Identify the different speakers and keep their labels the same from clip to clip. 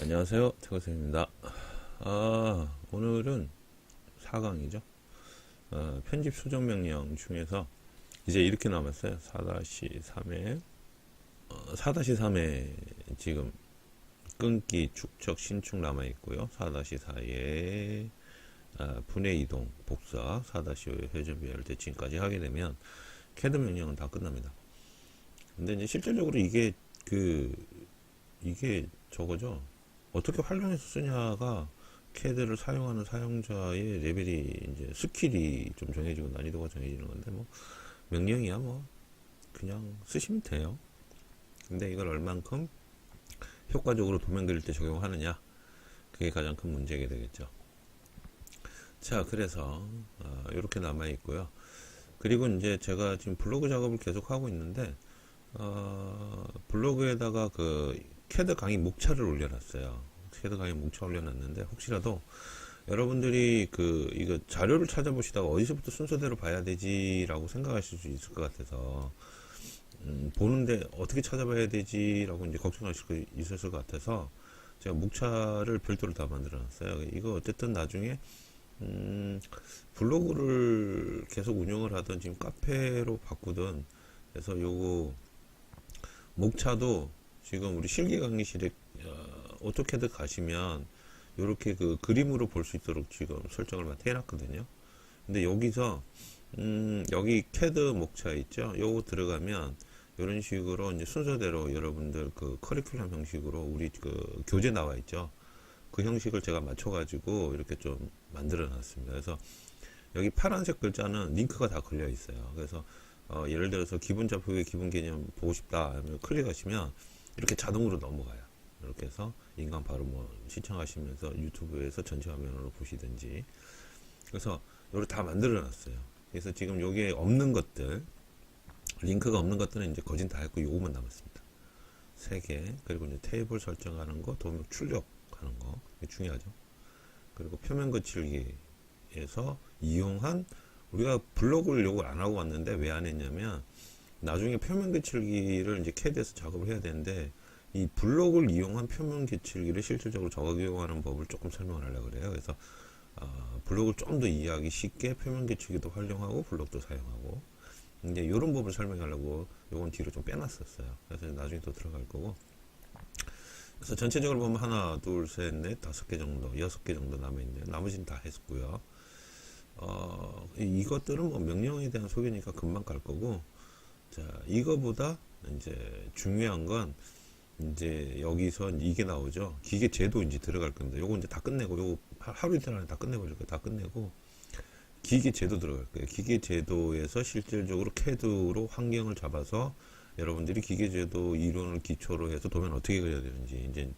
Speaker 1: 안녕하세요, 태거쌤입니다. 오늘은 4강이죠. 편집 수정 명령 중에서 이제 이렇게 남았어요. 4-3에 4-3에 지금 끊기, 축적, 신축 남아있고요. 4-4에 분해 이동, 복사, 4-5에 회전 배열 대칭까지 하게 되면 CAD 명령은 다 끝납니다. 근데 이제 실질적으로 이게 저거죠. 어떻게 활용해서 쓰냐가 CAD를 사용하는 사용자의 레벨이 이제 스킬이 좀 정해지고 난이도가 정해지는 건데, 뭐 명령이야 뭐 그냥 쓰시면 돼요. 근데 이걸 얼만큼 효과적으로 도면 그릴 때 적용하느냐, 그게 가장 큰 문제가 되겠죠. 자, 그래서 이렇게 남아 있고요. 그리고 이제 제가 지금 블로그 작업을 계속 하고 있는데, 블로그에다가 그 CAD 강의 목차를 올려놨어요. CAD 강의 목차 올려놨는데, 혹시라도 여러분들이 이거 자료를 찾아보시다가 어디서부터 순서대로 봐야 되지라고 생각하실 수 있을 것 같아서, 보는데 어떻게 찾아봐야 되지라고 이제 걱정하실 수 있었을 것 같아서, 제가 목차를 별도로 다 만들어 놨어요. 이거 어쨌든 나중에, 블로그를 계속 운영을 하던 지금 카페로 바꾸든 해서 요거 목차도 지금 우리 실기 강의실에 오토캐드 가시면 이렇게 그 그림으로 볼 수 있도록 지금 설정을 막 해놨거든요. 근데 여기서 여기 캐드 목차 있죠. 요거 들어가면 이런 식으로 이제 순서대로 여러분들 그 커리큘럼 형식으로 우리 그 교재 나와 있죠. 그 형식을 제가 맞춰가지고 이렇게 좀 만들어 놨습니다. 그래서 여기 파란색 글자는 링크가 다 걸려 있어요. 그래서 예를 들어서 기본 좌표의 기본 개념 보고 싶다 하면 클릭하시면 이렇게 자동으로 넘어가요. 이렇게 해서 인강 바로 뭐 시청하시면서 유튜브에서 전체 화면으로 보시든지. 그래서 이걸 다 만들어 놨어요. 그래서 지금 여기에 없는 것들, 링크가 없는 것들은 이제 거진 다 했고 요거만 남았습니다. 3개. 그리고 이제 테이블 설정하는 거, 도면 출력하는 거. 이게 중요하죠. 그리고 표면 거칠기에서 이용한, 우리가 블록을 요걸 안 하고 왔는데 왜 안 했냐면, 나중에 표면 거칠기를 이제 CAD에서 작업을 해야 되는데, 이 블록을 이용한 표면 거칠기를 실질적으로 적용하는 법을 조금 설명을 하려고 그래요. 그래서 블록을 좀 더 이해하기 쉽게 표면 거칠기도 활용하고 블록도 사용하고, 이제 이런 법을 설명하려고 요건 뒤로 좀 빼놨었어요. 그래서 나중에 또 들어갈 거고. 그래서 전체적으로 보면 하나, 둘, 셋, 넷, 5개 정도, 6개 정도 남아있네요. 나머지는 다 했고요. 이것들은 뭐 명령에 대한 소개니까 금방 갈 거고, 자, 이거보다 이제 중요한 건 이제 여기서 이게 나오죠. 기계 제도 이제 들어갈 건데, 요거 이제 다 끝내고, 요거 하루 이틀 안에 다 끝내버릴 거예요. 다 끝내고, 기계 제도 들어갈 거예요. 기계 제도에서 실질적으로 CAD로 환경을 잡아서 여러분들이 기계 제도 이론을 기초로 해서 도면 어떻게 그려야 되는지, 이제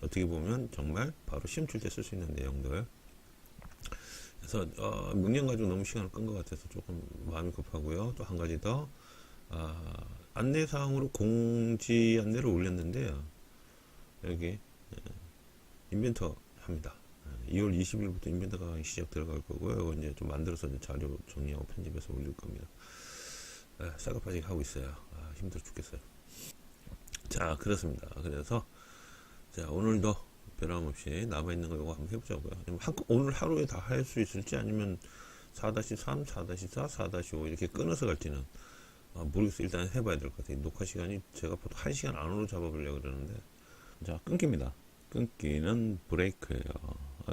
Speaker 1: 어떻게 보면 정말 바로 시험 칠 때 쓸 수 있는 내용들. 그래서 명령 가지고 너무 시간을 끈 것 같아서 조금 마음이 급하고요. 또 한 가지 더, 안내사항으로 공지 안내를 올렸는데요. 여기 인벤터 합니다. 2월 20일부터 인벤터 강의 시작 들어갈 거고요. 이거 이제 좀 만들어서 이제 자료 정리하고 편집해서 올릴 겁니다. 싸가파지게 하고 있어요. 힘들어 죽겠어요. 자, 그렇습니다. 그래서 자, 오늘도 변함없이 남아있는 거 이거 한번 해보자고요. 오늘 하루에 다 할 수 있을지 아니면 4-3, 4-4, 4-5 이렇게 끊어서 갈지는 모르겠어요. 일단 해봐야 될 것 같아요. 녹화 시간이 제가 보통 1시간 안으로 잡아보려고 그러는데, 자, 끊깁니다. 끊기는 브레이크예요.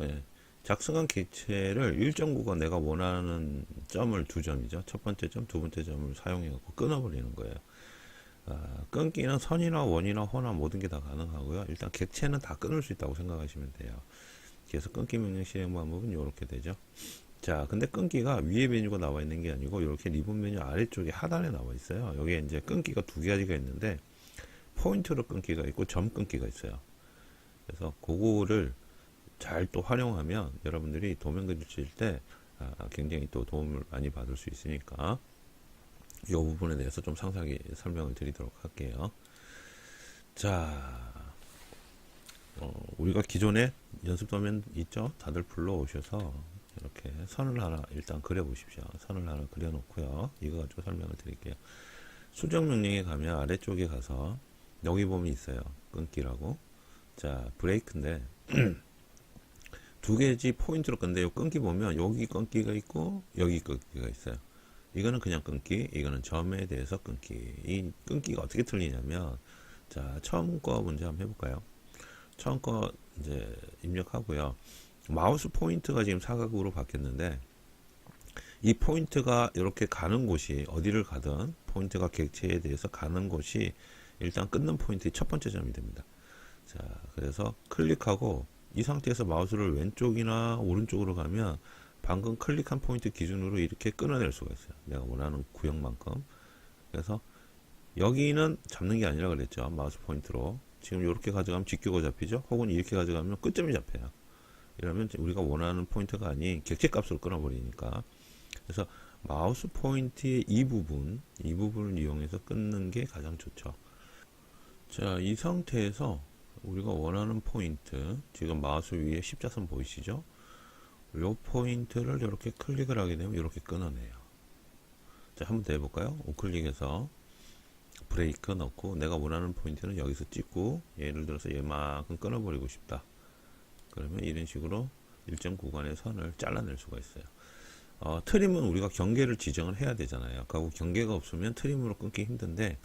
Speaker 1: 예. 작성한 객체를 일정 구간 내가 원하는 점을 2점이죠. 첫 번째 점, 두 번째 점을 사용해갖고 끊어버리는 거예요. 끊기는 선이나 원이나 호나 모든 게 다 가능하고요. 일단 객체는 다 끊을 수 있다고 생각하시면 돼요. 그래서 끊기 명령 실행 방법은 이렇게 되죠. 자, 근데 끊기가 위에 메뉴가 나와 있는 게 아니고 이렇게 리본 메뉴 아래쪽에 하단에 나와 있어요. 여기에 이제 끊기가 2가지가 있는데, 포인트로 끊기가 있고 점 끊기가 있어요. 그래서 그거를 잘 또 활용하면 여러분들이 도면 그리실 때 굉장히 또 도움을 많이 받을 수 있으니까 이 부분에 대해서 좀 상세하게 설명을 드리도록 할게요. 자, 우리가 기존에 연습 도면 있죠? 다들 불러오셔서 이렇게 선을 하나 일단 그려 보십시오. 선을 하나 그려 놓고요. 이거 가지고 설명을 드릴게요. 수정 명령에 가면 아래쪽에 가서 여기 보면 있어요. 끊기라고. 자, 브레이크인데 두 개지 포인트로 끊는데 요 끊기 보면 여기 끊기가 있고 여기 끊기가 있어요. 이거는 그냥 끊기, 이거는 점에 대해서 끊기. 이 끊기가 어떻게 틀리냐면, 자, 처음 거 문제 한번 해볼까요? 처음 거 이제 입력하고요. 마우스 포인트가 지금 사각으로 바뀌었는데, 이 포인트가 이렇게 가는 곳이 어디를 가든 포인트가 객체에 대해서 가는 곳이 일단 끊는 포인트의 첫 번째 점이 됩니다. 자, 그래서 클릭하고 이 상태에서 마우스를 왼쪽이나 오른쪽으로 가면 방금 클릭한 포인트 기준으로 이렇게 끊어낼 수가 있어요. 내가 원하는 구역만큼. 그래서 여기는 잡는 게 아니라 그랬죠. 마우스 포인트로. 지금 이렇게 가져가면 직교가 잡히죠. 혹은 이렇게 가져가면 끝점이 잡혀요. 이러면 우리가 원하는 포인트가 아닌 객체 값으로 끊어버리니까. 그래서 마우스 포인트의 이 부분을 이용해서 끊는 게 가장 좋죠. 자, 이 상태에서 우리가 원하는 포인트, 지금 마우스 위에 십자선 보이시죠? 요 포인트를 이렇게 클릭을 하게 되면 이렇게 끊어내요. 자, 한번 더 해볼까요? 우클릭해서 브레이크 넣고 내가 원하는 포인트는 여기서 찍고 예를 들어서 얘만큼 끊어버리고 싶다. 그러면 이런 식으로 일정 구간의 선을 잘라낼 수가 있어요. 트림은 우리가 경계를 지정을 해야 되잖아요. 그리고 경계가 없으면 트림으로 끊기 힘든데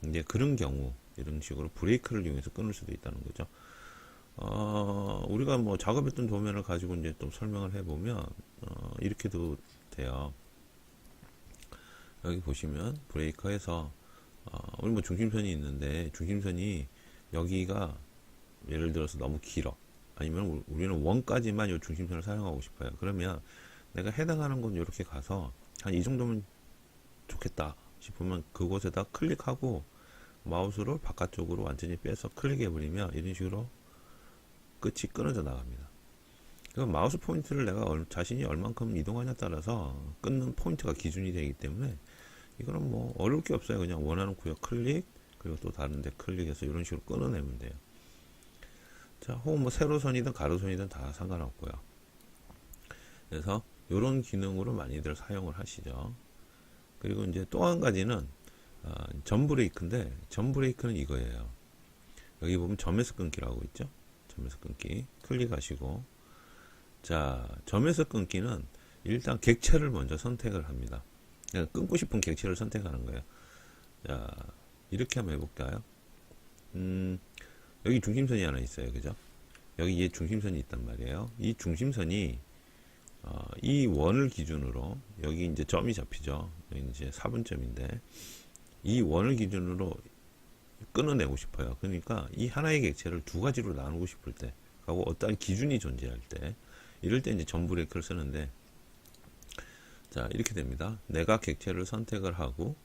Speaker 1: 이제 그런 경우 이런 식으로 브레이크를 이용해서 끊을 수도 있다는 거죠. 우리가 뭐 작업했던 도면을 가지고 이제 좀 설명을 해보면, 이렇게도 돼요. 여기 보시면 브레이커에서, 우리 뭐 중심선이 있는데, 중심선이 여기가 예를 들어서 너무 길어. 아니면 우리는 원까지만 이 중심선을 사용하고 싶어요. 그러면 내가 해당하는 건 이렇게 가서, 한 이 정도면 좋겠다 싶으면 그곳에다 클릭하고, 마우스를 바깥쪽으로 완전히 빼서 클릭해버리면 이런 식으로 끝이 끊어져 나갑니다. 그럼 마우스 포인트를 내가 자신이 얼만큼 이동하냐에 따라서 끊는 포인트가 기준이 되기 때문에 이거는 뭐 어려울 게 없어요. 그냥 원하는 구역 클릭, 그리고 또 다른 데 클릭해서 이런 식으로 끊어내면 돼요. 자, 혹은 뭐 세로선이든 가로선이든 다 상관없고요. 그래서 이런 기능으로 많이들 사용을 하시죠. 그리고 이제 또 한 가지는 점 브레이크인데, 점 브레이크는 이거예요. 여기 보면 점에서 끊기라고 있죠. 점에서 끊기 클릭하시고, 자, 점에서 끊기는 일단 객체를 먼저 선택을 합니다. 그냥 끊고 싶은 객체를 선택하는 거예요. 자, 이렇게 한번 해볼까요? 여기 중심선이 하나 있어요. 그죠? 여기 중심선이 있단 말이에요. 이 중심선이 이 원을 기준으로 여기 이제 점이 잡히죠. 여기 이제 4분점인데 이 원을 기준으로 끊어내고 싶어요. 그러니까 이 하나의 객체를 두 가지로 나누고 싶을 때, 하고 어떠한 기준이 존재할 때, 이럴 때 이제 점 브레이크를 쓰는데, 자, 이렇게 됩니다. 내가 객체를 선택을 하고,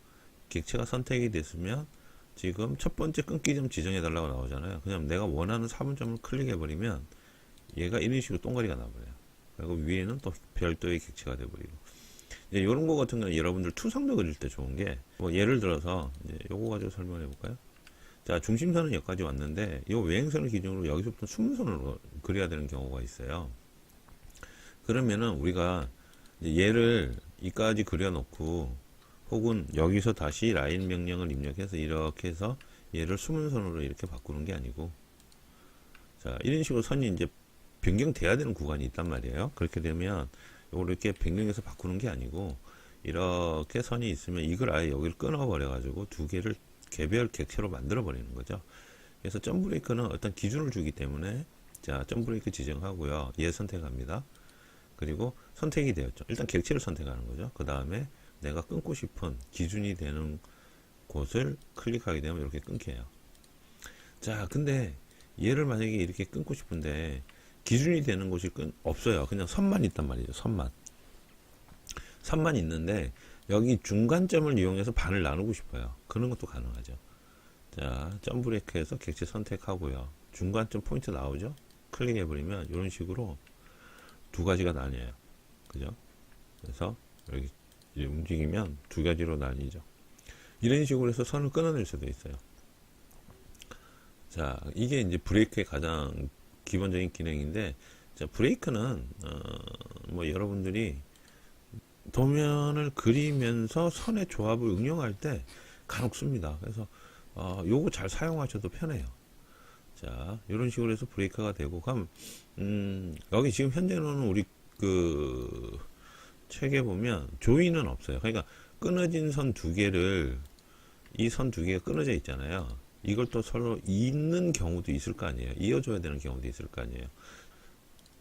Speaker 1: 객체가 선택이 됐으면, 지금 첫 번째 끊기 점 지정해 달라고 나오잖아요. 그냥 내가 원하는 4분점을 클릭해 버리면, 얘가 이런 식으로 동그리가 나버려요. 그리고 위에는 또 별도의 객체가 돼버리고. 이런 거 같은 경우는 여러분들 투성도 그릴 때 좋은 게, 뭐 예를 들어서 이제 요거 가지고 설명해 볼까요? 자, 중심선은 여기까지 왔는데 이 외행선을 기준으로 여기서부터 순문선으로 그려야 되는 경우가 있어요. 그러면은 우리가 얘를 이까지 그려놓고 혹은 여기서 다시 라인 명령을 입력해서 이렇게 해서 얘를 수문선으로 이렇게 바꾸는 게 아니고, 자, 이런 식으로 선이 이제 변경돼야 되는 구간이 있단 말이에요. 그렇게 되면 이걸 이렇게 변경해서 바꾸는 게 아니고, 이렇게 선이 있으면 이걸 아예 여기를 끊어버려 가지고 두 개를 개별 객체로 만들어 버리는 거죠. 그래서 점 브레이크는 어떤 기준을 주기 때문에, 자, 점 브레이크 지정하고요. 얘 선택합니다. 그리고 선택이 되었죠. 일단 객체를 선택하는 거죠. 그 다음에 내가 끊고 싶은 기준이 되는 곳을 클릭하게 되면 이렇게 끊겨요. 자, 근데 얘를 만약에 이렇게 끊고 싶은데 기준이 되는 곳이 없어요. 그냥 선만 있단 말이죠. 선만 있는데 여기 중간점을 이용해서 반을 나누고 싶어요. 그런 것도 가능하죠. 자, 점 브레이크에서 객체 선택하고요. 중간점 포인트 나오죠? 클릭해버리면 이런 식으로 두 가지가 나뉘어요. 그죠? 그래서 여기 움직이면 두 가지로 나뉘죠. 이런 식으로 해서 선을 끊어낼 수도 있어요. 자, 이게 이제 브레이크의 가장 기본적인 기능인데, 자, 브레이크는 뭐 여러분들이 도면을 그리면서 선의 조합을 응용할 때 간혹 씁니다. 그래서 요거 잘 사용하셔도 편해요. 자, 이런 식으로 해서 브레이크가 되고, 그럼, 여기 지금 현재로는 우리 그, 책에 보면 조이는 없어요. 그러니까 끊어진 선 두 개를, 이 선 두 개가 끊어져 있잖아요. 이걸 또 서로 잇는 경우도 있을 거 아니에요. 이어줘야 되는 경우도 있을 거 아니에요.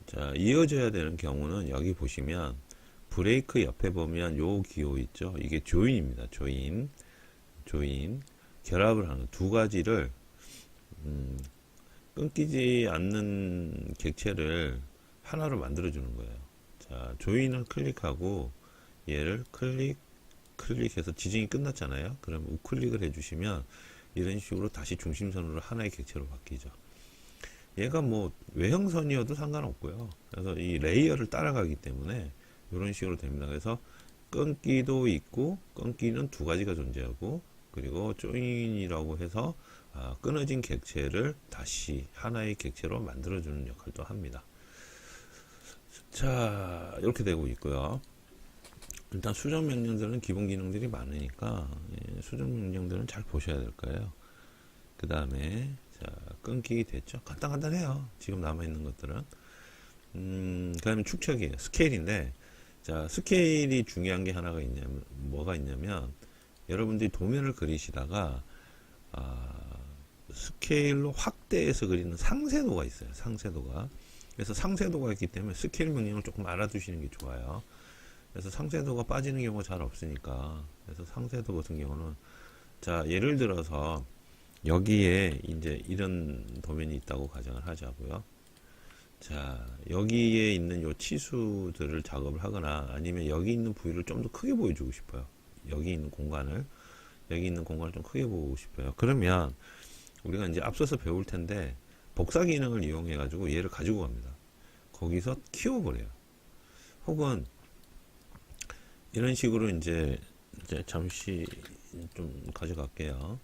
Speaker 1: 자, 이어져야 되는 경우는 여기 보시면 브레이크 옆에 보면 요 기호 있죠. 이게 조인입니다. 조인. 결합을 하는 두 가지를 끊기지 않는 객체를 하나로 만들어 주는 거예요. 자, 조인을 클릭하고 얘를 클릭해서 지정이 끝났잖아요. 그럼 우클릭을 해주시면 이런 식으로 다시 중심선으로 하나의 객체로 바뀌죠. 얘가 뭐 외형선이어도 상관없고요. 그래서 이 레이어를 따라가기 때문에 이런 식으로 됩니다. 그래서 끊기도 있고 끊기는 두 가지가 존재하고, 그리고 조인이라고 해서 끊어진 객체를 다시 하나의 객체로 만들어주는 역할도 합니다. 자, 이렇게 되고 있고요. 일단 수정 명령들은 기본 기능들이 많으니까 수정 명령들은 잘 보셔야 될 거예요. 그 다음에 자, 끊기 됐죠. 간단해요. 지금 남아있는 것들은. 그 다음에 축척이에요. 스케일인데, 자, 스케일이 중요한 게 하나가 있냐면, 뭐가 있냐면, 여러분들이 도면을 그리시다가, 스케일로 확대해서 그리는 상세도가 있어요. 상세도가. 그래서 상세도가 있기 때문에 스케일 명령을 조금 알아두시는 게 좋아요. 그래서 상세도가 빠지는 경우가 잘 없으니까. 그래서 상세도 같은 경우는, 자, 예를 들어서, 여기에 이제 이런 도면이 있다고 가정을 하자고요. 자, 여기에 있는 요 치수들을 작업을 하거나 아니면 여기 있는 부위를 좀 더 크게 보여주고 싶어요. 여기 있는 공간을 좀 크게 보고 싶어요. 그러면 우리가 이제 앞서서 배울 텐데 복사 기능을 이용해 가지고 얘를 가지고 갑니다. 거기서 키워버려요. 혹은 이런 식으로 이제 잠시 좀 가져갈게요.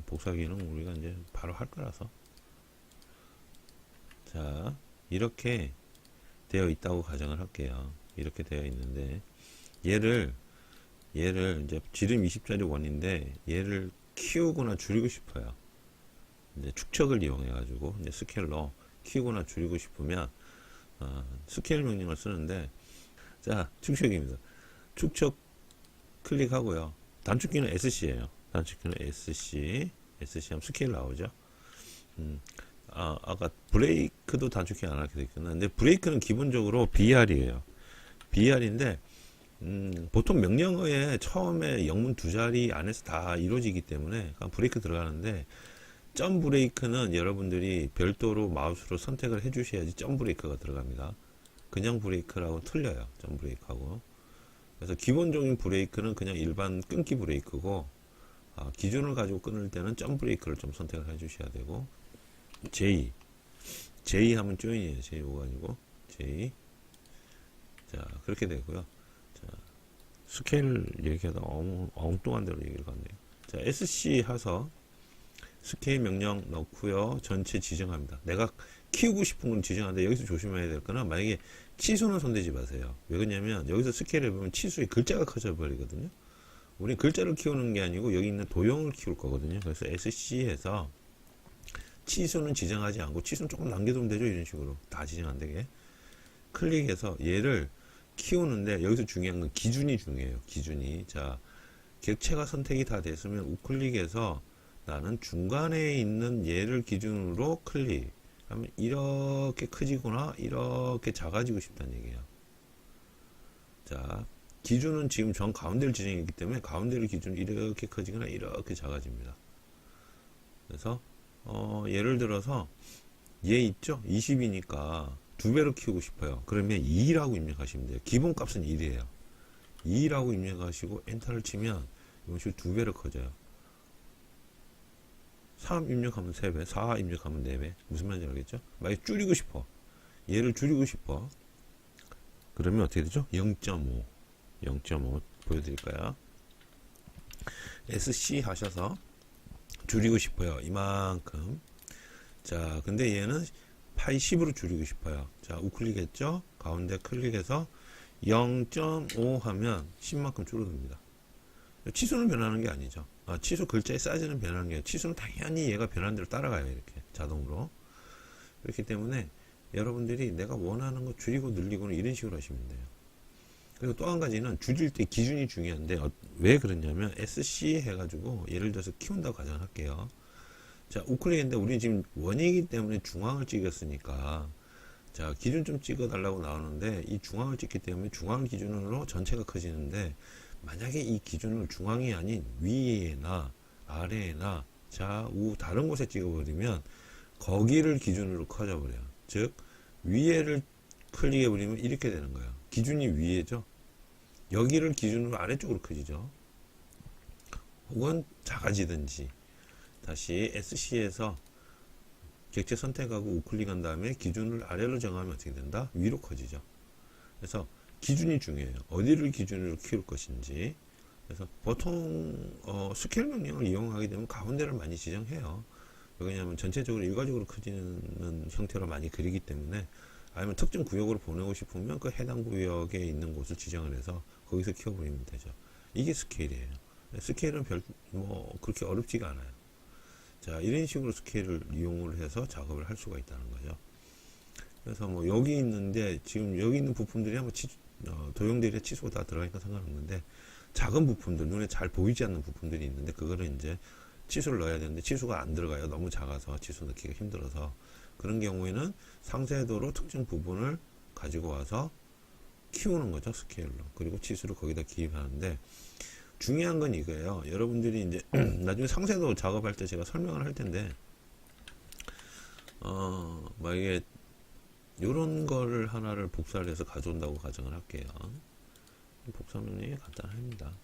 Speaker 1: 복사 기능 우리가 이제 바로 할 거라서. 자, 이렇게 되어 있다고 가정을 할게요. 이렇게 되어 있는데 얘를 이제 지름 20짜리 원인데 얘를 키우거나 줄이고 싶어요. 이제 축척을 이용해 가지고 이제 스케일로 키우거나 줄이고 싶으면 스케일 명령을 쓰는데, 자, 축척입니다. 축척 클릭하고요. 단축키는 SC예요. 단축키는 SC 하면 스케일 나오죠. 아까 브레이크도 단축키 안 하게 됐구나. 근데 브레이크는 기본적으로 BR이에요. BR인데, 보통 명령어에 처음에 영문 두 자리 안에서 다 이루어지기 때문에 브레이크 들어가는데, 점 브레이크는 여러분들이 별도로 마우스로 선택을 해 주셔야지 점 브레이크가 들어갑니다. 그냥 브레이크라고 틀려요. 점 브레이크하고. 그래서 기본적인 브레이크는 그냥 일반 끊기 브레이크고, 기준을 가지고 끊을 때는 점 브레이크를 좀 선택을 해 주셔야 되고, J 하면 조인이에요. J5가 아니고 J. 자, 그렇게 되고요. 자, 스케일 얘기하다 엉뚱한 대로 얘기를 갔네요. 자, SC 해서 스케일 명령 넣고요. 전체 지정합니다. 내가 키우고 싶은 건 지정하는데 여기서 조심해야 될 거는, 만약에 치수는 손대지 마세요. 왜 그러냐면 여기서 스케일을 보면 치수의 글자가 커져 버리거든요. 우리 글자를 키우는 게 아니고 여기 있는 도형을 키울 거거든요. 그래서 SC에서 치수는 지정하지 않고, 치수는 조금 남겨두면 되죠. 이런 식으로 다 지정 안 되게 클릭해서 얘를 키우는데, 여기서 중요한 건 기준이 중요해요. 기준이. 자, 객체가 선택이 다 됐으면 우클릭해서 나는 중간에 있는 얘를 기준으로 클릭 하면 이렇게 커지거나 이렇게 작아지고 싶다는 얘기예요. 자, 기준은 지금 정 가운데를 지정했기 때문에 가운데를 기준으로 이렇게 커지거나 이렇게 작아집니다. 그래서 예를 들어서 얘 있죠? 20이니까 두 배로 키우고 싶어요. 그러면 2라고 입력하시면 돼요. 기본 값은 1이에요. 2라고 입력하시고 엔터를 치면 이런 식으로 두 배로 커져요. 3 입력하면 3배, 4 입력하면 4배. 무슨 말인지 알겠죠? 만약에 줄이고 싶어. 얘를 줄이고 싶어. 그러면 어떻게 되죠? 0.5 보여드릴까요? SC 하셔서 줄이고 싶어요. 이만큼. 자, 근데 얘는 파이 10으로 줄이고 싶어요. 자, 우클릭했죠? 가운데 클릭해서 0.5 하면 10만큼 줄어듭니다. 치수는 변하는 게 아니죠. 치수 글자의 사이즈는 변하는 게 아니라 치수는 당연히 얘가 변하는 대로 따라가요. 이렇게. 자동으로. 그렇기 때문에 여러분들이 내가 원하는 거 줄이고 늘리고는 이런 식으로 하시면 돼요. 그리고 또 한 가지는 줄일 때 기준이 중요한데 왜 그러냐면 SC 해가지고 예를 들어서 키운다고 가정할게요. 자, 우클릭인데 우리 지금 원이기 때문에 중앙을 찍었으니까 자, 기준 좀 찍어 달라고 나오는데 이 중앙을 찍기 때문에 중앙 기준으로 전체가 커지는데 만약에 이 기준을 중앙이 아닌 위에나 아래나 좌우 다른 곳에 찍어버리면 거기를 기준으로 커져버려요. 즉 위에를 클릭해버리면 이렇게 되는 거예요. 기준이 위에죠. 여기를 기준으로 아래쪽으로 커지죠. 혹은 작아지든지. 다시 SC에서 객체 선택하고 우클릭한 다음에 기준을 아래로 정하면 어떻게 된다? 위로 커지죠. 그래서 기준이 중요해요. 어디를 기준으로 키울 것인지. 그래서 보통 스케일 명령을 이용하게 되면 가운데를 많이 지정해요. 왜냐하면 전체적으로 일괄적으로 커지는 형태로 많이 그리기 때문에, 아니면 특정 구역으로 보내고 싶으면 그 해당 구역에 있는 곳을 지정을 해서 거기서 키워버리면 되죠. 이게 스케일이에요. 스케일은 그렇게 어렵지가 않아요. 자, 이런 식으로 스케일을 이용을 해서 작업을 할 수가 있다는 거죠. 그래서 뭐 여기 있는데 지금 여기 있는 부품들이 한번 도형들이 치수가 다 들어가니까 상관없는데, 작은 부품들, 눈에 잘 보이지 않는 부품들이 있는데 그거를 이제 치수를 넣어야 되는데 치수가 안 들어가요. 너무 작아서 치수 넣기가 힘들어서. 그런 경우에는 상세도로 특정 부분을 가지고 와서 키우는 거죠, 스케일로. 그리고 치수를 거기다 기입하는데, 중요한 건 이거예요. 여러분들이 이제 나중에 상세도 작업할 때 제가 설명을 할 텐데, 만약에 요런 거를 하나를 복사를 해서 가져온다고 가정을 할게요. 복사 명령이 간단합니다.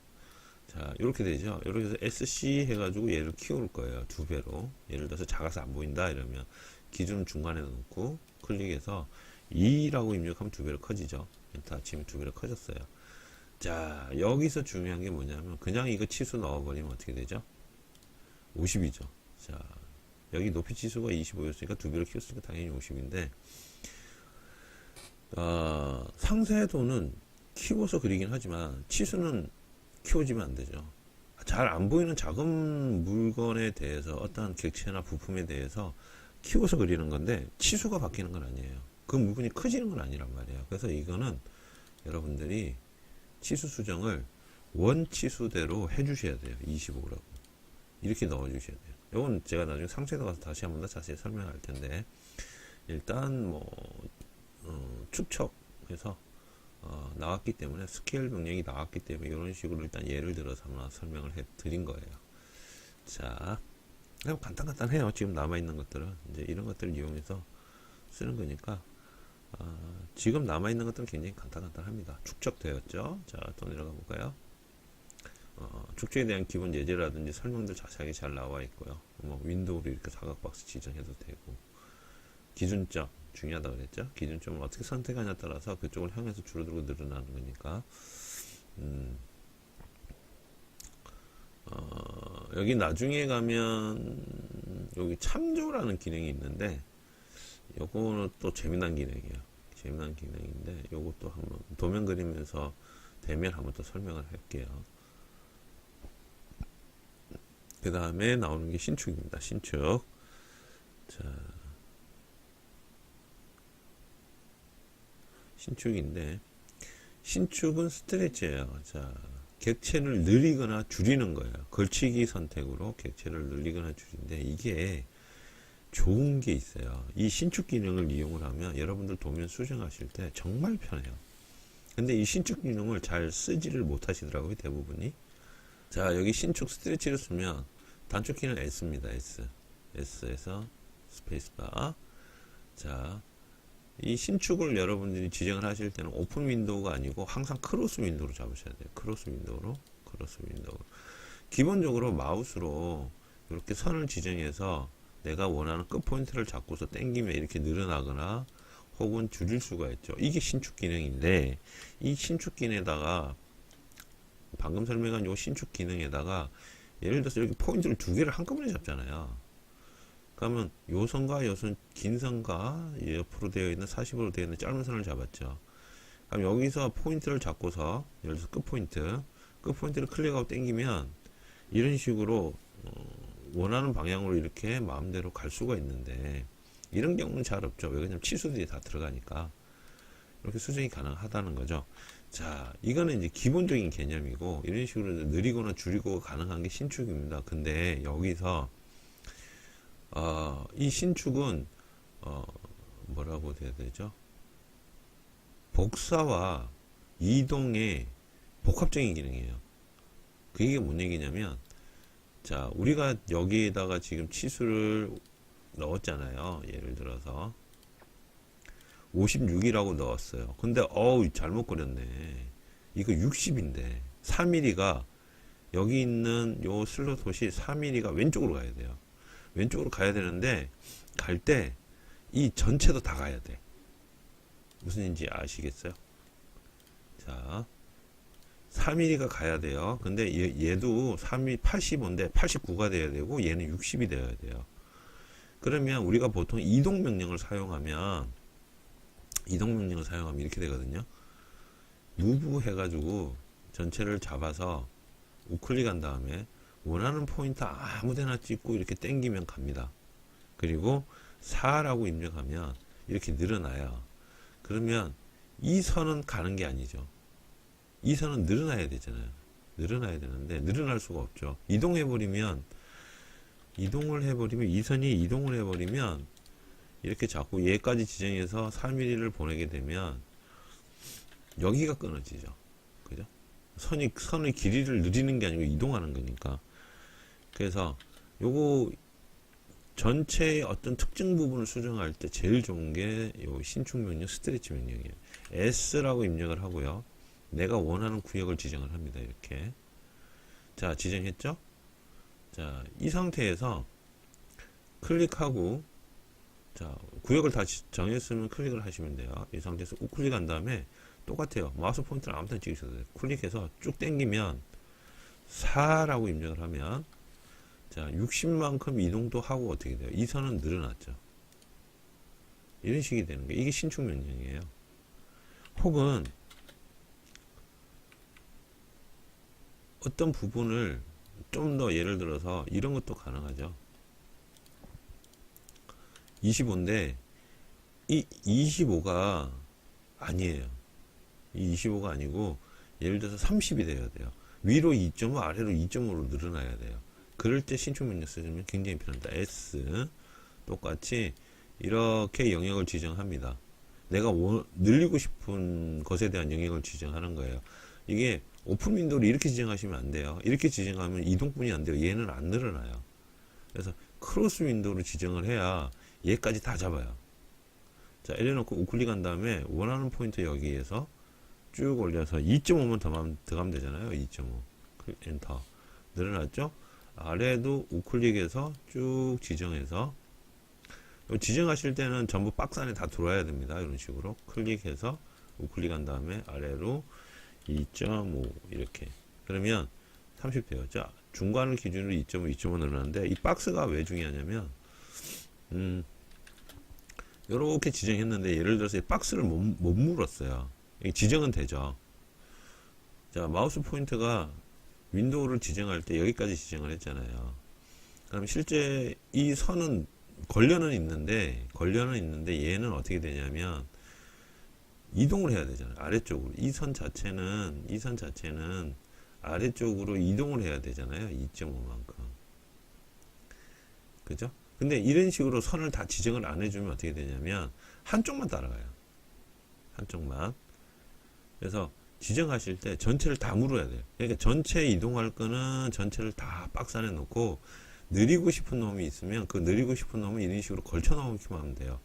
Speaker 1: 자, 이렇게 되죠. 이렇게 해서 SC 해가지고 얘를 키울 거예요. 2배로. 예를 들어서 작아서 안 보인다 이러면 기준 중간에 놓고 클릭해서 2라고 입력하면 2배로 커지죠. 다 지금 2배로 커졌어요. 자, 여기서 중요한 게 뭐냐면 그냥 이거 치수 넣어버리면 어떻게 되죠? 50이죠. 자, 여기 높이 치수가 25였으니까 2배로 키웠으니까 당연히 50인데, 상세도는 키워서 그리긴 하지만 치수는 키워지면 안 되죠. 잘 안 보이는 작은 물건에 대해서, 어떠한 객체나 부품에 대해서 키워서 그리는 건데 치수가 바뀌는 건 아니에요. 그 물건이 커지는 건 아니란 말이에요. 그래서 이거는 여러분들이 치수 수정을 원 치수대로 해주셔야 돼요. 25라고 이렇게 넣어주셔야 돼요. 이건 제가 나중에 상세도 가서 다시 한 번 더 자세히 설명할 텐데, 일단 축척해서 나왔기 때문에, 스케일 명령이 나왔기 때문에 이런 식으로 일단 예를 들어서 한번 설명을 해 드린 거예요. 자, 그냥 간단해요. 지금 남아있는 것들은 이제 이런 것들을 이용해서 쓰는 거니까, 지금 남아있는 것들은 굉장히 간단합니다. 축적되었죠. 자, 또 내려가 볼까요? 축적에 대한 기본 예제라든지 설명들 자세하게 잘 나와 있고요. 윈도우로 이렇게 사각 박스 지정해도 되고, 기준점 중요하다고 그랬죠. 기준점을 어떻게 선택하냐에 따라서 그쪽을 향해서 줄어들고 늘어나는 거니까. 여기 나중에 가면 여기 참조라는 기능이 있는데, 요거는 또 재미난 기능이에요. 재미난 기능인데 요것도 한번 도면 그리면서 되면 한번 또 설명을 할게요. 그 다음에 나오는 게 신축입니다. 신축. 자, 신축인데, 신축은 스트레치예요. 자, 객체를 늘리거나 줄이는 거예요. 걸치기 선택으로 객체를 늘리거나 줄이는데, 이게 좋은 게 있어요. 이 신축 기능을 이용을 하면 여러분들 도면 수정하실 때 정말 편해요. 근데 이 신축 기능을 잘 쓰지를 못하시더라고요, 대부분이. 자, 여기 신축 스트레치를 쓰면 단축 키는 S입니다. S에서 스페이스바. 자, 이 신축을 여러분들이 지정을 하실 때는 오픈 윈도우가 아니고 항상 크로스 윈도우로 잡으셔야 돼요. 크로스 윈도우. 기본적으로 마우스로 이렇게 선을 지정해서 내가 원하는 끝 포인트를 잡고서 당기면 이렇게 늘어나거나 혹은 줄일 수가 있죠. 이게 신축 기능인데, 이 신축 기능에다가 방금 설명한 요 신축 기능에다가 예를 들어서 이렇게 포인트를 2개를 한꺼번에 잡잖아요. 그러면 요 선과 요 선, 긴 선과 옆으로 되어 있는 40으로 되어 있는 짧은 선을 잡았죠. 그럼 여기서 포인트를 잡고서 예를 들어서 끝 포인트를 클릭하고 당기면 이런 식으로 원하는 방향으로 이렇게 마음대로 갈 수가 있는데, 이런 경우는 잘 없죠. 왜냐면 치수들이 다 들어가니까. 이렇게 수정이 가능하다는 거죠. 자, 이거는 이제 기본적인 개념이고, 이런 식으로 느리거나 줄이고 가능한 게 신축입니다. 근데 여기서 이 신축은 뭐라고 해야 되죠? 복사와 이동의 복합적인 기능이에요. 그게 뭔 얘기냐면, 자, 우리가 여기에다가 지금 치수를 넣었잖아요. 예를 들어서 56이라고 넣었어요. 근데 잘못 그렸네. 이거 60인데 3mm가 여기 있는 요 슬롯이 3mm가 왼쪽으로 가야 돼요. 왼쪽으로 가야 되는데 갈 때 이 전체도 다 가야 돼. 무슨 인지 아시겠어요? 자, 3mm가 가야 돼요. 근데 얘도 3mm 85인데 89가 돼야 되고 얘는 60이 돼야 돼요. 그러면 우리가 보통 이동 명령을 사용하면 이렇게 되거든요. 무브 해가지고 전체를 잡아서 우클릭한 다음에 원하는 포인트 아무데나 찍고 이렇게 당기면 갑니다. 그리고 4라고 입력하면 이렇게 늘어나요. 그러면 이 선은 가는 게 아니죠. 이 선은 늘어나야 되잖아요. 늘어나야 되는데 늘어날 수가 없죠. 이동을 해버리면 이 선이 이동을 해버리면 이렇게 자꾸 얘까지 지정해서 3mm를 보내게 되면 여기가 끊어지죠. 그죠? 선의 길이를 늘리는 게 아니고 이동하는 거니까. 그래서 요거 전체의 어떤 특정 부분을 수정할 때 제일 좋은 게 요 신축 명령, 스트레치 명령이에요. S라고 입력을 하고요. 내가 원하는 구역을 지정을 합니다. 이렇게. 자, 지정했죠? 자, 이 상태에서 클릭하고, 자, 구역을 다 정했으면 클릭을 하시면 돼요. 이 상태에서 우클릭한 다음에 똑같아요. 마우스 포인트를 아무 데나 찍으셔도 돼요. 클릭해서 쭉 당기면 4라고 입력을 하면, 자, 60만큼 이동도 하고 어떻게 돼요? 이 선은 늘어났죠. 이런 식이 되는 거예요. 이게 신축 명령이에요. 혹은 어떤 부분을 좀 더 예를 들어서 이런 것도 가능하죠. 25인데 이 25가 아니에요. 이 25가 아니고 예를 들어서 30이 돼야 돼요. 위로 2.5, 아래로 2.5로 늘어나야 돼요. 그럴 때 신축 명령 쓰시면 굉장히 편합니다. S 똑같이 이렇게 영역을 지정합니다. 내가 늘리고 싶은 것에 대한 영역을 지정하는 거예요. 이게 오픈 윈도우를 이렇게 지정하시면 안 돼요. 이렇게 지정하면 이동뿐이 안 돼요. 얘는 안 늘어나요. 그래서 크로스 윈도우를 지정을 해야 얘까지 다 잡아요. 자, 이래놓고 우클릭한 다음에 원하는 포인트 여기에서 쭉 올려서 2.5만 더 가면 되잖아요. 2.5 엔터 늘어났죠? 아래도 우클릭해서 쭉 지정해서 지정하실 때는 전부 박스 안에 다 들어와야 됩니다. 이런 식으로 클릭해서 우클릭한 다음에 아래로 2.5 이렇게 그러면 30 돼요. 자, 중간을 기준으로 2.5, 2.5 늘어나는데 이 박스가 왜 중요하냐면 이렇게 지정했는데 예를 들어서 이 박스를 못 물었어요. 지정은 되죠. 자, 마우스 포인트가 윈도우를 지정할 때 여기까지 지정을 했잖아요. 그럼 실제 이 선은 걸려는 있는데 얘는 어떻게 되냐면 이동을 해야 되잖아요. 아래쪽으로. 이 선 자체는 아래쪽으로 이동을 해야 되잖아요. 2.5만큼. 그죠? 근데 이런 식으로 선을 다 지정을 안 해주면 어떻게 되냐면 한쪽만 따라가요. 한쪽만. 그래서 지정하실 때 전체를 다 물어야 돼요. 그러니까 전체 이동할 거는 전체를 다 박스 안에 넣고 느리고 싶은 놈이 있으면 그 느리고 싶은 놈은 이런 식으로 걸쳐 넣기만 하면 돼요.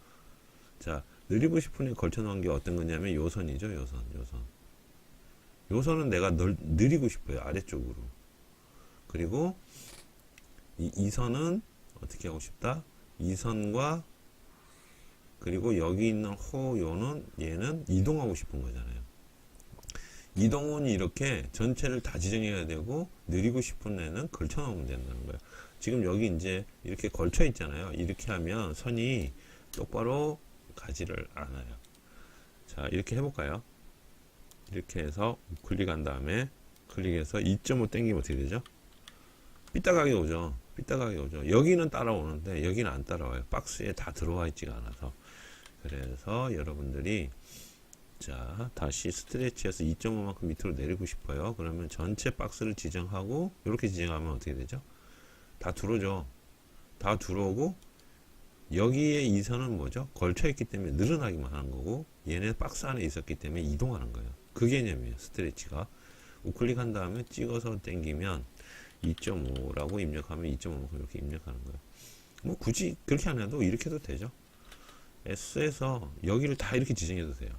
Speaker 1: 자, 느리고 싶은 애 걸쳐 놓은 게 어떤 거냐면 요선이죠. 요선은 내가 느리고 싶어요. 아래쪽으로. 그리고 이 선은 어떻게 하고 싶다? 이 선과 그리고 여기 있는 얘는 이동하고 싶은 거잖아요. 이동은 이렇게 전체를 다 지정해야 되고 느리고 싶은 애는 걸쳐 놓으면 된다는 거예요. 지금 여기 이제 이렇게 걸쳐 있잖아요. 이렇게 하면 선이 똑바로 가지를 않아요. 자, 이렇게 해볼까요? 이렇게 해서 클릭한 다음에 클릭해서 2.5 땡기면 어떻게 되죠? 삐딱하게 오죠. 삐딱하게 오죠. 여기는 따라오는데 여기는 안 따라와요. 박스에 다 들어와 있지가 않아서. 그래서 여러분들이 자 다시 스트레치에서 2.5만큼 밑으로 내리고 싶어요. 그러면 전체 박스를 지정하고 이렇게 지정하면 어떻게 되죠? 다 들어오죠. 다 들어오고 여기에 이 선은 뭐죠? 걸쳐 있기 때문에 늘어나기만 하는 거고 얘네 박스 안에 있었기 때문에 이동하는 거예요. 그 개념이에요. 스트레치가. 우클릭한 다음에 찍어서 당기면 2.5라고 입력하면 2.5만큼 이렇게 입력하는 거예요. 뭐 굳이 그렇게 안 해도 이렇게 해도 되죠. S에서 여기를 다 이렇게 지정해도 돼요.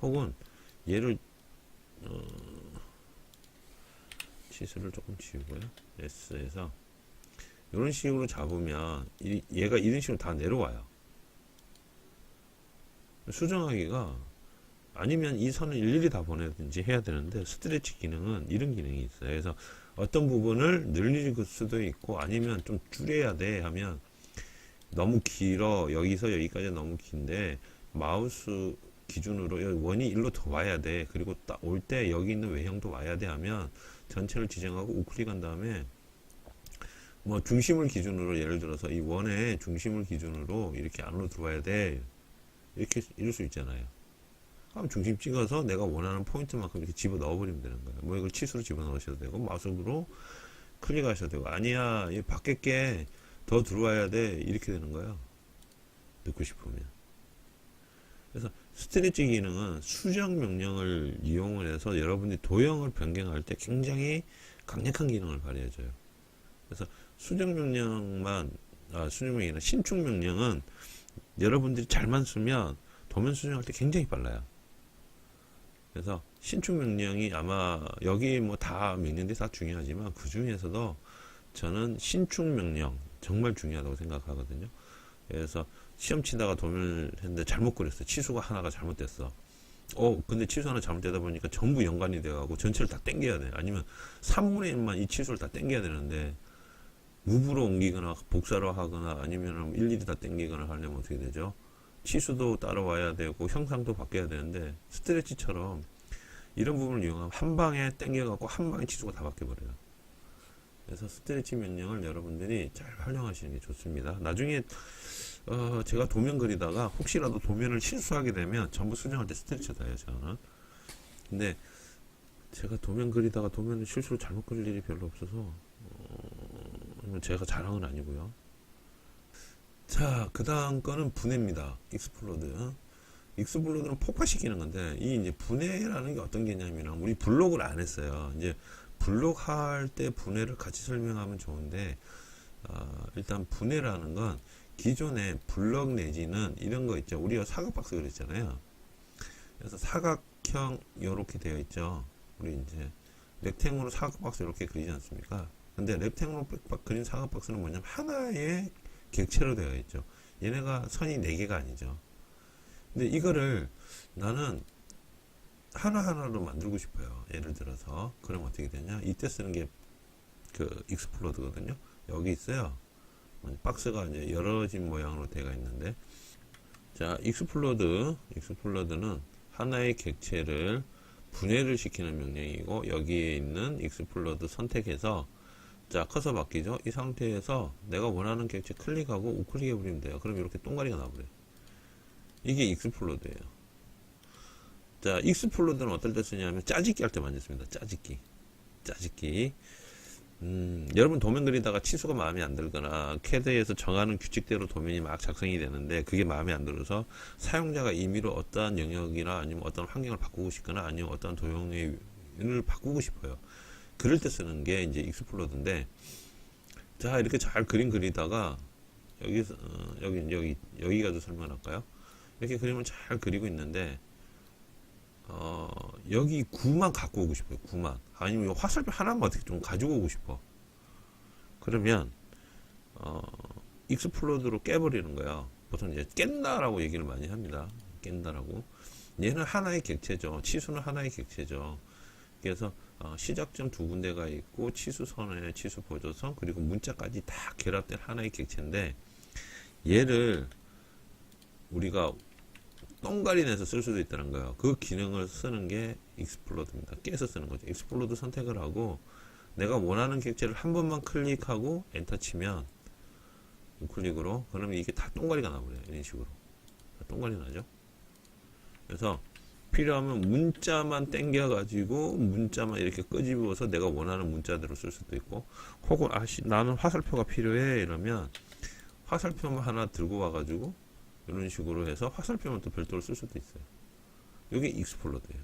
Speaker 1: 혹은 얘를 치수를 조금 지우고요. S에서 이런 식으로 잡으면 얘가 이런 식으로 다 내려와요. 수정하기가 아니면 이 선을 일일이 다 보내든지 해야 되는데 스트레치 기능은 이런 기능이 있어요. 그래서 어떤 부분을 늘릴 수도 있고 아니면 좀 줄여야 돼 하면 너무 길어 여기서 여기까지 너무 긴데 마우스 기준으로 원이 일로 더 와야 돼 그리고 딱 올 때 여기 있는 외형도 와야 돼 하면 전체를 지정하고 우클릭한 다음에 뭐 중심을 기준으로 예를 들어서 이 원의 중심을 기준으로 이렇게 안으로 들어와야 돼 이렇게 이럴 수 있잖아요. 그럼 중심 찍어서 내가 원하는 포인트만큼 이렇게 집어 넣어버리면 되는 거예요. 뭐 이걸 치수로 집어 넣으셔도 되고 마우스로 클릭하셔도 되고 아니야 이 밖에 게 더 들어와야 돼 이렇게 되는 거예요. 넣고 싶으면. 그래서 스트레치 기능은 수정 명령을 이용을 해서 여러분이 도형을 변경할 때 굉장히 강력한 기능을 발휘해줘요. 그래서 수정 명령만 수정 명령이나 신축 명령은 여러분들이 잘만 쓰면 도면 수정할 때 굉장히 빨라요. 그래서 신축 명령이 아마 여기 뭐 다 명령들이 다 중요하지만 그 중에서도 저는 신축 명령 정말 중요하다고 생각하거든요. 그래서 시험 치다가 도면을 했는데 잘못 그렸어. 치수가 하나가 잘못됐어. 근데 치수 하나 잘못되다 보니까 전부 연관이 되어가고 전체를 다 땡겨야 돼. 아니면 3분의 1만 이 치수를 다 땡겨야 되는데 무브로 옮기거나 복사로 하거나 아니면 일일이 다 땡기거나 하려면 어떻게 되죠? 치수도 따라와야 되고 형상도 바뀌어야 되는데 스트레치처럼 이런 부분을 이용하면 한 방에 땡겨갖고 한 방에 치수가 다 바뀌어버려요. 그래서 스트레치 명령을 여러분들이 잘 활용하시는 게 좋습니다. 나중에 제가 도면 그리다가 혹시라도 도면을 실수하게 되면 전부 수정할 때 스트레치다 해요. 저는. 근데 제가 도면 그리다가 도면을 실수로 잘못 그릴 일이 별로 없어서 제가 잘한 건 아니고요. 자, 그 다음 거는 분해입니다. 익스플로드. 익스플로드는 폭파시키는 건데, 이 이제 분해라는 게 어떤 개념이냐면, 우리 블록을 안 했어요. 이제 블록 할 때 분해를 같이 설명하면 좋은데, 일단 분해라는 건 기존의 블록 내지는 이런 거 있죠. 우리가 사각박스 그랬잖아요. 그래서 사각형 요렇게 되어 있죠. 우리 이제 렉탱으로 사각박스 이렇게 그리지 않습니까? 근데 렉탱으로 그린 사각박스는 뭐냐면 하나의 객체로 되어 있죠. 얘네가 선이 4개가 아니죠. 근데 이거를 나는 하나하나로 만들고 싶어요. 예를 들어서 그럼 어떻게 되냐? 이때 쓰는 게 그 익스플로드거든요. 여기 있어요. 박스가 이제 열어진 모양으로 되어 있는데, 자, 익스플로드는 하나의 객체를 분해를 시키는 명령이고, 여기에 있는 익스플로드 선택해서, 자, 커서 바뀌죠? 이 상태에서 내가 원하는 객체 클릭하고 우클릭 해버리면 돼요. 그럼 이렇게 동그리가 나와버려요. 이게 익스플로드예요. 자, 익스플로드는 어떨 때 쓰냐면 짜집기 할 때 많이 씁니다. 짜집기. 여러분 도면 그리다가 치수가 마음에 안 들거나 캐드에서 정하는 규칙대로 도면이 막 작성이 되는데 그게 마음에 안 들어서 사용자가 임의로 어떠한 영역이나 아니면 어떤 환경을 바꾸고 싶거나 아니면 어떤 도형을 바꾸고 싶어요. 그럴 때 쓰는 게 이제 익스플로드인데, 자, 이렇게 잘 그림 그리다가 여기서 여기가도 설명할까요? 이렇게 그림을 잘 그리고 있는데 여기 구만 갖고 오고 싶어요. 구만. 아니면 화살표 하나만 어떻게 좀 가지고 오고 싶어. 그러면 익스플로드로 깨버리는 거야. 보통 이제 깬다라고 얘기를 많이 합니다. 깬다라고. 얘는 하나의 객체죠. 치수는 하나의 객체죠. 그래서 시작점 두 군데가 있고 치수선에 치수 보조선 그리고 문자까지 다 결합된 하나의 객체인데, 얘를 우리가 똥가리 내서 쓸 수도 있다는 거예요. 그 기능을 쓰는 게 익스플로드입니다. 깨서 쓰는 거죠. 익스플로드 선택을 하고 내가 원하는 객체를 한 번만 클릭하고 엔터 치면 우클릭으로 그러면 이게 다 똥가리가 나버려요. 이런 식으로 다 똥가리 나죠. 그래서 필요하면 문자만 땡겨 가지고 문자만 이렇게 끄집어서 내가 원하는 문자대로 쓸 수도 있고, 혹은 나는 화살표가 필요해 이러면 화살표만 하나 들고 와 가지고 이런 식으로 해서 화살표만 또 별도로 쓸 수도 있어요. 이게 익스플로드예요.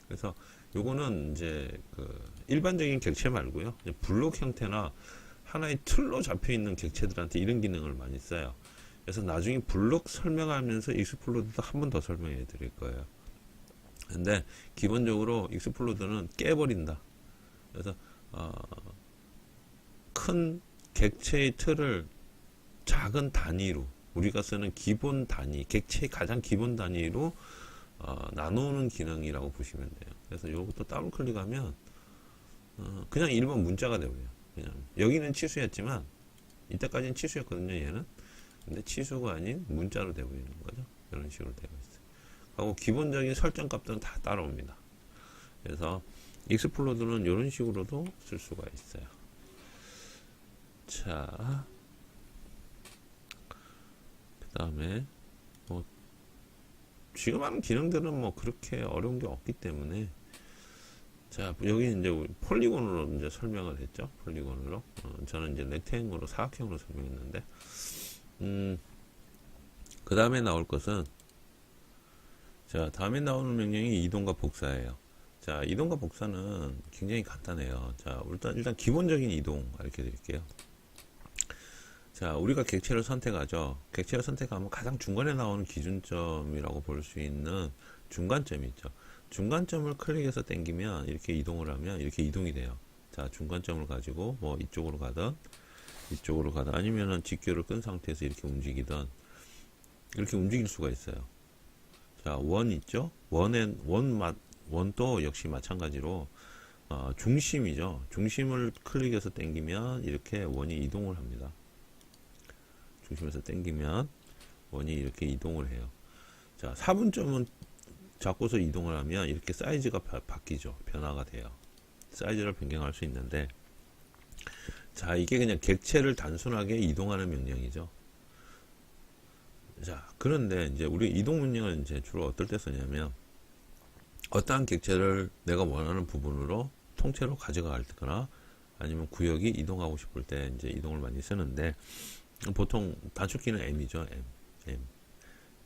Speaker 1: 그래서 요거는 이제 그 일반적인 객체 말고요, 블록 형태나 하나의 틀로 잡혀 있는 객체들한테 이런 기능을 많이 써요. 그래서 나중에 블록 설명하면서 익스플로드도 한 번 더 설명해 드릴 거예요. 근데 기본적으로 익스플로드는 깨버린다. 그래서 큰 객체의 틀을 작은 단위로, 우리가 쓰는 기본 단위, 객체의 가장 기본 단위로 나누는 기능이라고 보시면 돼요. 그래서 이것도 더블 클릭하면 그냥 일반 문자가 되고요. 그냥 여기는 치수였지만 이때까지는 치수였거든요, 얘는. 근데 치수가 아닌 문자로 되어버리는 거죠. 이런 식으로 되어 있어요. 하고 기본적인 설정 값들은 다 따라옵니다. 그래서 익스플로드는 이런 식으로도 쓸 수가 있어요. 자, 그 다음에 뭐 지금 하는 기능들은 뭐 그렇게 어려운 게 없기 때문에, 자, 여기 이제 폴리곤으로 이제 설명을 했죠. 폴리곤으로. 저는 이제 렉탱으로 사각형으로 설명했는데, 그 다음에 나올 것은, 자, 다음에 나오는 명령이 이동과 복사예요. 자, 이동과 복사는 굉장히 간단해요. 자, 일단 기본적인 이동 알려 드릴게요. 자, 우리가 객체를 선택하죠. 객체를 선택하면 가장 중간에 나오는 기준점이라고 볼 수 있는 중간점이 있죠. 중간점을 클릭해서 당기면 이렇게 이동을 하면 이렇게 이동이 돼요. 자, 중간점을 가지고 뭐 이쪽으로 가든 아니면은 직교를 끈 상태에서 이렇게 움직이든 이렇게 움직일 수가 있어요. 자, 원 있죠? 원도 역시 마찬가지로 중심이죠. 중심을 클릭해서 당기면 이렇게 원이 이동을 합니다. 중심에서 당기면 원이 이렇게 이동을 해요. 자, 4분점은 잡고서 이동을 하면 이렇게 사이즈가 바뀌죠. 변화가 돼요. 사이즈를 변경할 수 있는데, 자, 이게 그냥 객체를 단순하게 이동하는 명령이죠. 자, 그런데 이제 우리 이동 명령은 이제 주로 어떨 때 쓰냐면, 어떠한 객체를 내가 원하는 부분으로 통째로 가져가거나 아니면 구역이 이동하고 싶을 때 이제 이동을 많이 쓰는데, 보통 단축키는 M이죠.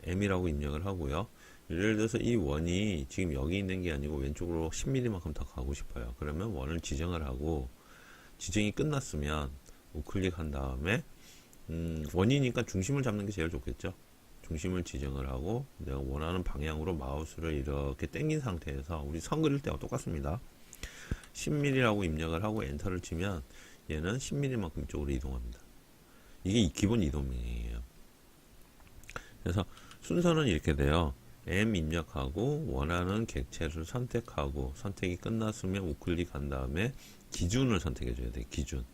Speaker 1: M이라고 입력을 하고요. 예를 들어서 이 원이 지금 여기 있는 게 아니고 왼쪽으로 10mm만큼 더 가고 싶어요. 그러면 원을 지정을 하고, 지정이 끝났으면 우클릭한 다음에 원이니까 중심을 잡는 게 제일 좋겠죠. 중심을 지정을 하고 내가 원하는 방향으로 마우스를 이렇게 당긴 상태에서, 우리 선 그릴 때와 똑같습니다. 10mm라고 입력을 하고 엔터를 치면 얘는 10mm만큼 이쪽으로 이동합니다. 이게 기본 이동명령이에요. 그래서 순서는 이렇게 돼요. M 입력하고 원하는 객체를 선택하고, 선택이 끝났으면 우클릭한 다음에 기준을 선택해 줘야 돼요. 기준.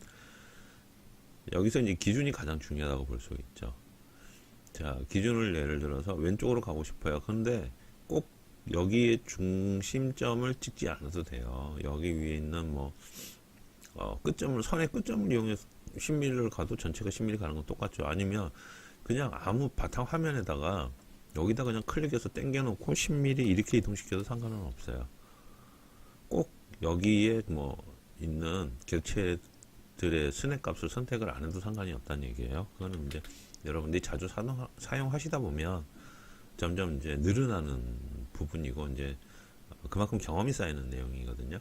Speaker 1: 여기서 이제 기준이 가장 중요하다고 볼 수 있죠. 자, 기준을 예를 들어서 왼쪽으로 가고 싶어요. 근데 꼭 여기에 중심점을 찍지 않아도 돼요. 여기 위에 있는 뭐 선의 끝점을 이용해서 10mm를 가도 전체가 10mm 가는 건 똑같죠. 아니면 그냥 아무 바탕 화면에다가 여기다 그냥 클릭해서 당겨놓고 10mm 이렇게 이동시켜도 상관은 없어요. 꼭 여기에 뭐 있는 객체들의 스냅 값을 선택을 안 해도 상관이 없다는 얘기예요. 그거는 이제 여러분들이 자주 사용하시다 보면 점점 이제 늘어나는 부분이고, 이제 그만큼 경험이 쌓이는 내용이거든요.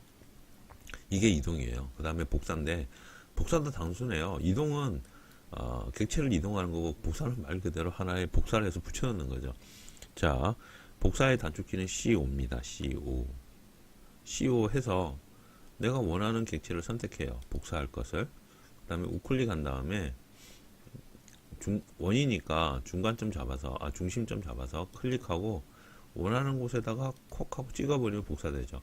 Speaker 1: 이게 이동이에요. 그 다음에 복사인데, 복사도 단순해요. 이동은 객체를 이동하는 거고, 복사는 말 그대로 하나의 복사를 해서 붙여넣는 거죠. 자, 복사의 단축키는 C5입니다. C5 해서 내가 원하는 객체를 선택해요. 복사할 것을. 그 다음에 우클릭한 다음에 원이니까 중간점 잡아서, 중심점 잡아서 클릭하고 원하는 곳에다가 콕 하고 찍어버리면 복사되죠.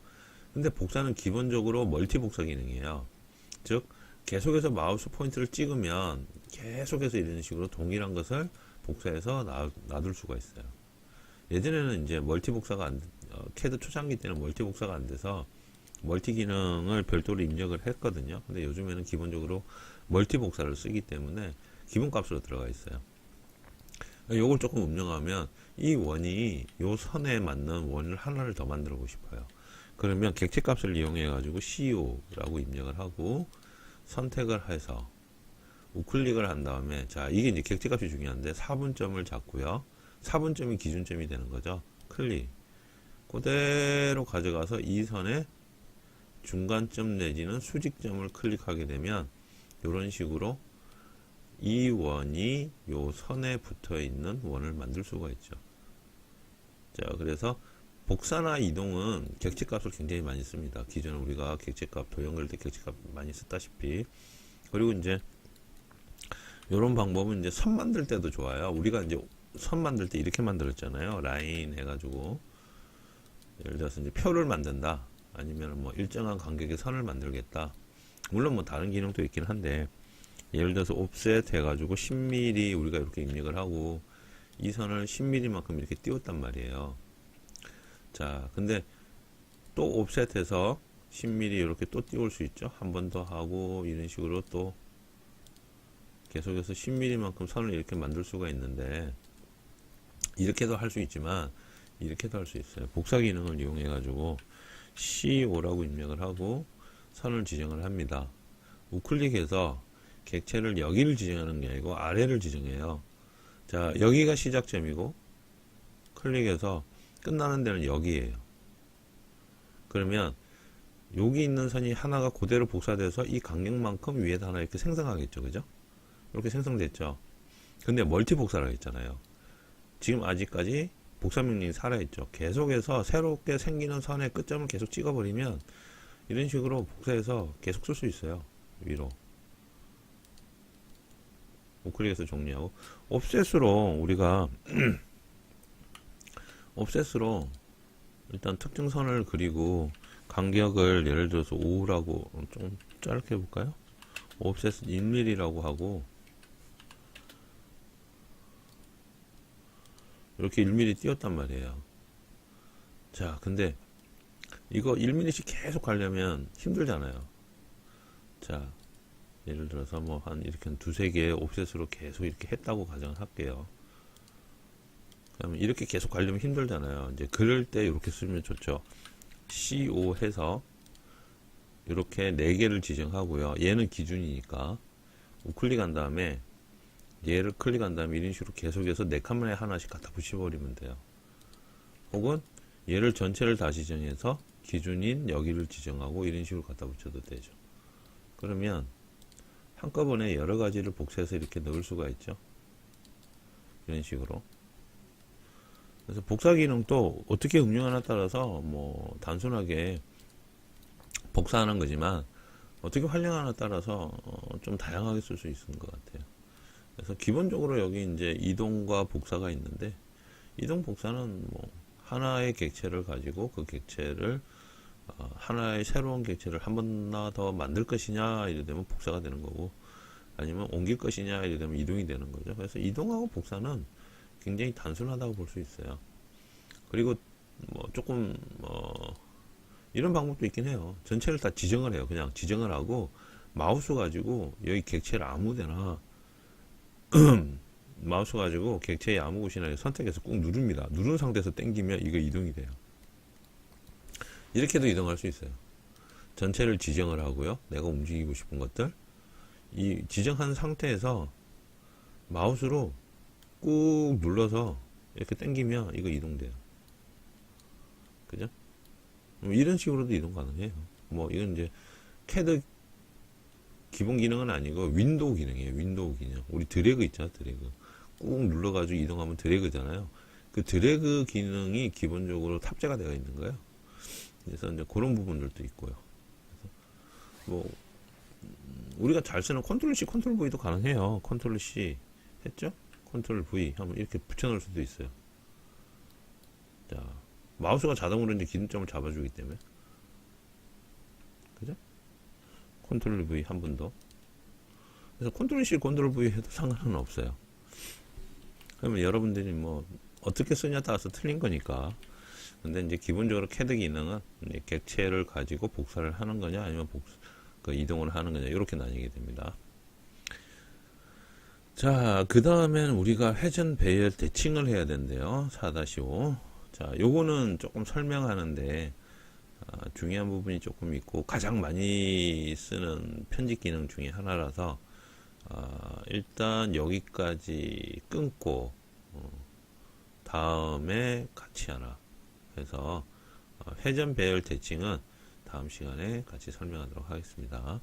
Speaker 1: 근데 복사는 기본적으로 멀티 복사 기능이에요. 즉, 계속해서 마우스 포인트를 찍으면 계속해서 이런 식으로 동일한 것을 복사해서 놔둘 수가 있어요. 예전에는 이제 멀티 복사가 CAD 초창기 때는 멀티 복사가 안 돼서 멀티 기능을 별도로 입력을 했거든요. 근데 요즘에는 기본적으로 멀티 복사를 쓰기 때문에 기본값으로 들어가 있어요. 요걸 조금 음영하면 이 원이 요 선에 맞는 원을 하나를 더 만들고 싶어요. 그러면 객체값을 이용해 가지고 CO라고 입력을 하고 선택을 해서 우클릭을 한 다음에, 자, 이게 이제 객체값이 중요한데 4분점을 잡고요. 4분점이 기준점이 되는 거죠. 클릭. 그대로 가져가서 이 선에 중간점 내지는 수직점을 클릭하게 되면 이런 식으로 이 원이 요 선에 붙어 있는 원을 만들 수가 있죠. 자, 그래서 복사나 이동은 객체값을 굉장히 많이 씁니다. 기존에 우리가 객체값 도형 그릴 때 객체값 많이 썼다시피. 그리고 이제 이런 방법은 이제 선 만들 때도 좋아요. 우리가 이제 선 만들 때 이렇게 만들었잖아요. 라인 해가지고 예를 들어서 이제 표를 만든다. 아니면 뭐 일정한 간격의 선을 만들겠다. 물론 뭐 다른 기능도 있긴 한데, 예를 들어서 옵셋 해가지고 10mm 우리가 이렇게 입력을 하고 이 선을 10mm만큼 이렇게 띄웠단 말이에요. 자, 근데 또 옵셋해서 10mm 이렇게 또 띄울 수 있죠. 한 번 더 하고 이런 식으로 또 계속해서 10mm만큼 선을 이렇게 만들 수가 있는데, 이렇게도 할 수 있지만 이렇게도 할 수 있어요. 복사 기능을 이용해 가지고 CO라고 입력을 하고 선을 지정을 합니다. 우클릭해서 객체를 여기를 지정하는 게 아니고 아래를 지정해요. 자, 여기가 시작점이고 클릭해서 끝나는 데는 여기에요. 그러면 여기 있는 선이 하나가 그대로 복사돼서 이 간격만큼 위에다 하나 이렇게 생성하겠죠. 그죠? 이렇게 생성됐죠. 근데 멀티 복사를 했잖아요. 지금 아직까지 복사 명령이 살아있죠. 계속해서 새롭게 생기는 선의 끝점을 계속 찍어버리면 이런 식으로 복사해서 계속 쓸 수 있어요. 위로. 우클릭해서 정리하고, 옵셋으로 우리가 옵셋으로 일단 특정선을 그리고 간격을 예를 들어서 5라고 좀 짧게 해볼까요? 옵셋 1mm라고 하고 이렇게 1mm 띄웠단 말이에요. 자, 근데 이거 1mm씩 계속 가려면 힘들잖아요. 자, 예를 들어서 뭐 한 이렇게 한 두세 개의 옵셋으로 계속 이렇게 했다고 가정을 할게요. 그러면 이렇게 계속 가려면 힘들잖아요. 이제 그럴 때 이렇게 쓰면 좋죠. CO 해서 이렇게 4개를 지정하고요. 얘는 기준이니까 우클릭한 다음에 얘를 클릭한 다음에 이런 식으로 계속해서 4칸만에 하나씩 갖다 붙여버리면 돼요. 혹은 얘를 전체를 다 지정해서 기준인 여기를 지정하고 이런 식으로 갖다 붙여도 되죠. 그러면 한꺼번에 여러 가지를 복사해서 이렇게 넣을 수가 있죠. 이런 식으로. 그래서 복사 기능도 어떻게 응용하냐에 따라서 뭐 단순하게 복사하는 거지만 어떻게 활용하냐에 따라서 좀 다양하게 쓸 수 있는 것 같아요. 그래서 기본적으로 여기 이제 이동과 복사가 있는데, 이동 복사는 뭐 하나의 객체를 가지고 그 객체를 하나의 새로운 객체를 한 번나 더 만들 것이냐 이래 되면 복사가 되는 거고, 아니면 옮길 것이냐 이래 되면 이동이 되는 거죠. 그래서 이동하고 복사는 굉장히 단순하다고 볼 수 있어요. 그리고 뭐 조금 이런 방법도 있긴 해요. 전체를 다 지정을 해요. 그냥 지정을 하고 마우스 가지고 여기 객체를 아무데나 마우스 가지고 객체의 아무 곳이나 선택해서 꾹 누릅니다. 누른 상태에서 당기면 이거 이동이 돼요. 이렇게도 이동할 수 있어요. 전체를 지정을 하고요. 내가 움직이고 싶은 것들 이 지정한 상태에서 마우스로 꾹 눌러서 이렇게 당기면 이거 이동돼요. 그죠? 이런 식으로도 이동 가능해요. 뭐 이건 이제 캐드 기본 기능은 아니고 윈도우 기능이에요. 윈도우 기능. 우리 드래그 있잖아, 드래그. 꾹 눌러가지고 이동하면 드래그잖아요. 그 드래그 기능이 기본적으로 탑재가 되어 있는 거예요. 그래서 이제 그런 부분들도 있고요. 그래서 뭐 우리가 잘 쓰는 컨트롤 C, 컨트롤 V도 가능해요. 컨트롤 C 했죠? 컨트롤 V 하면 이렇게 붙여놓을 수도 있어요. 자, 마우스가 자동으로 이제 기준점을 잡아주기 때문에. 그죠? 컨트롤 V 한 번 더. 그래서 컨트롤 C, 컨트롤 V 해도 상관은 없어요. 그러면 여러분들이 뭐 어떻게 쓰냐에 따라서 틀린 거니까 근데 이제 기본적으로 CAD 기능은 이제 객체를 가지고 복사를 하는 거냐 아니면 그 이동을 하는 거냐 이렇게 나뉘게 됩니다. 자, 그 다음엔 우리가 회전 배열 대칭을 해야 된대요. 4-5. 자, 요거는 조금 설명하는데 중요한 부분이 조금 있고 가장 많이 쓰는 편집 기능 중에 하나라서 일단 여기까지 끊고 다음에 같이 하나 해서 회전 배열 대칭은 다음 시간에 같이 설명하도록 하겠습니다.